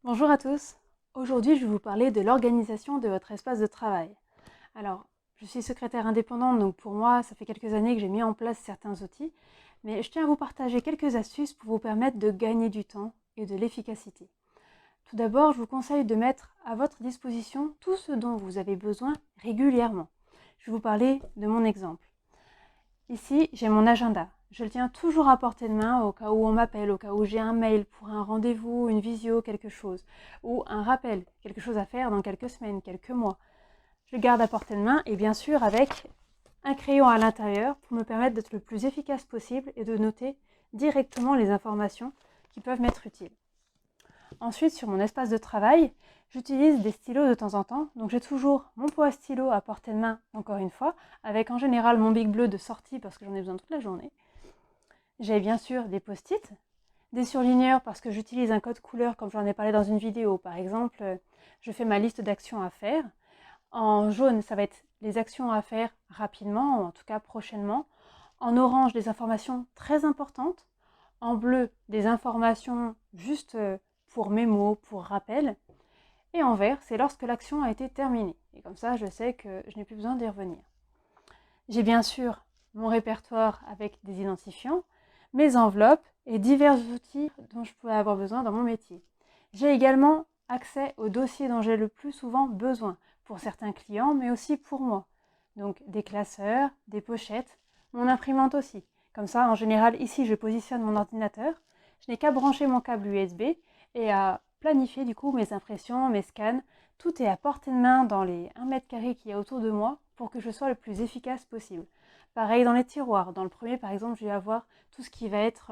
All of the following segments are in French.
Bonjour à tous. Aujourd'hui, je vais vous parler de l'organisation de votre espace de travail. Alors, je suis secrétaire indépendante, donc pour moi, ça fait quelques années que j'ai mis en place certains outils, mais je tiens à vous partager quelques astuces pour vous permettre de gagner du temps et de l'efficacité. Tout d'abord, je vous conseille de mettre à votre disposition tout ce dont vous avez besoin régulièrement. Je vais vous parler de mon exemple. Ici, j'ai mon agenda. Je le tiens toujours à portée de main au cas où on m'appelle, au cas où j'ai un mail pour un rendez-vous, une visio, quelque chose, ou un rappel, quelque chose à faire dans quelques semaines, quelques mois. Je le garde à portée de main et bien sûr avec un crayon à l'intérieur pour me permettre d'être le plus efficace possible et de noter directement les informations qui peuvent m'être utiles. Ensuite, sur mon espace de travail, j'utilise des stylos de temps en temps. Donc j'ai toujours mon pot à stylo à portée de main, encore une fois, avec en général mon bic bleu de sortie parce que j'en ai besoin toute la journée. J'ai bien sûr des post-it, des surligneurs parce que j'utilise un code couleur comme j'en ai parlé dans une vidéo. Par exemple, je fais ma liste d'actions à faire. En jaune, ça va être les actions à faire rapidement, ou en tout cas prochainement. En orange, des informations très importantes. En bleu, des informations juste pour mémo, pour rappel. Et en vert, c'est lorsque l'action a été terminée. Et comme ça, je sais que je n'ai plus besoin d'y revenir. J'ai bien sûr mon répertoire avec des identifiants, mes enveloppes et divers outils dont je peux avoir besoin dans mon métier. J'ai également accès aux dossiers dont j'ai le plus souvent besoin, pour certains clients, mais aussi pour moi. Donc des classeurs, des pochettes, mon imprimante aussi. Comme ça, en général, ici, je positionne mon ordinateur. Je n'ai qu'à brancher mon câble USB et à planifier du coup mes impressions, mes scans. Tout est à portée de main dans les 1 mètre carré qu'il y a autour de moi pour que je sois le plus efficace possible. Pareil dans les tiroirs. Dans le premier, par exemple, je vais avoir tout ce qui va être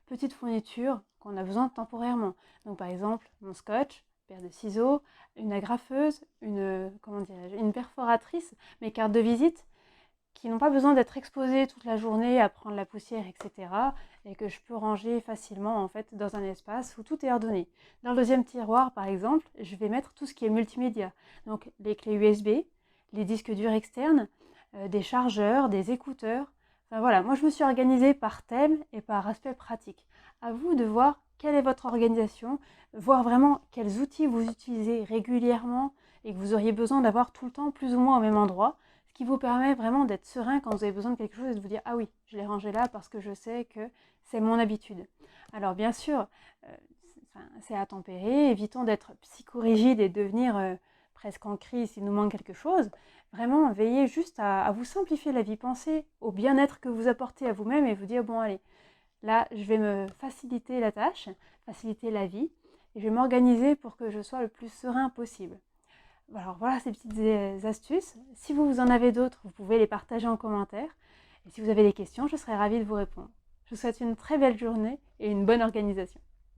petite fourniture qu'on a besoin temporairement. Donc par exemple, mon scotch, paire de ciseaux, une agrafeuse, une perforatrice, mes cartes de visite qui n'ont pas besoin d'être exposées toute la journée à prendre la poussière, etc. et que je peux ranger facilement en fait dans un espace où tout est ordonné. Dans le deuxième tiroir, par exemple, je vais mettre tout ce qui est multimédia. Donc les clés USB, les disques durs externes, des chargeurs, des écouteurs. Enfin voilà, moi je me suis organisée par thème et par aspect pratique. À vous de voir quelle est votre organisation, voir vraiment quels outils vous utilisez régulièrement et que vous auriez besoin d'avoir tout le temps plus ou moins au même endroit, ce qui vous permet vraiment d'être serein quand vous avez besoin de quelque chose et de vous dire « Ah oui, je l'ai rangé là parce que je sais que c'est mon habitude ». Alors bien sûr, c'est à tempérer, évitons d'être psychorigide et devenir presque en crise s'il nous manque quelque chose. Vraiment, veillez juste à vous simplifier la vie, pensez au bien-être que vous apportez à vous-même et vous dire « Bon allez, là je vais me faciliter la tâche, faciliter la vie et je vais m'organiser pour que je sois le plus serein possible ». Alors voilà ces petites astuces. Si vous en avez d'autres, vous pouvez les partager en commentaire. Et si vous avez des questions, je serai ravie de vous répondre. Je vous souhaite une très belle journée et une bonne organisation.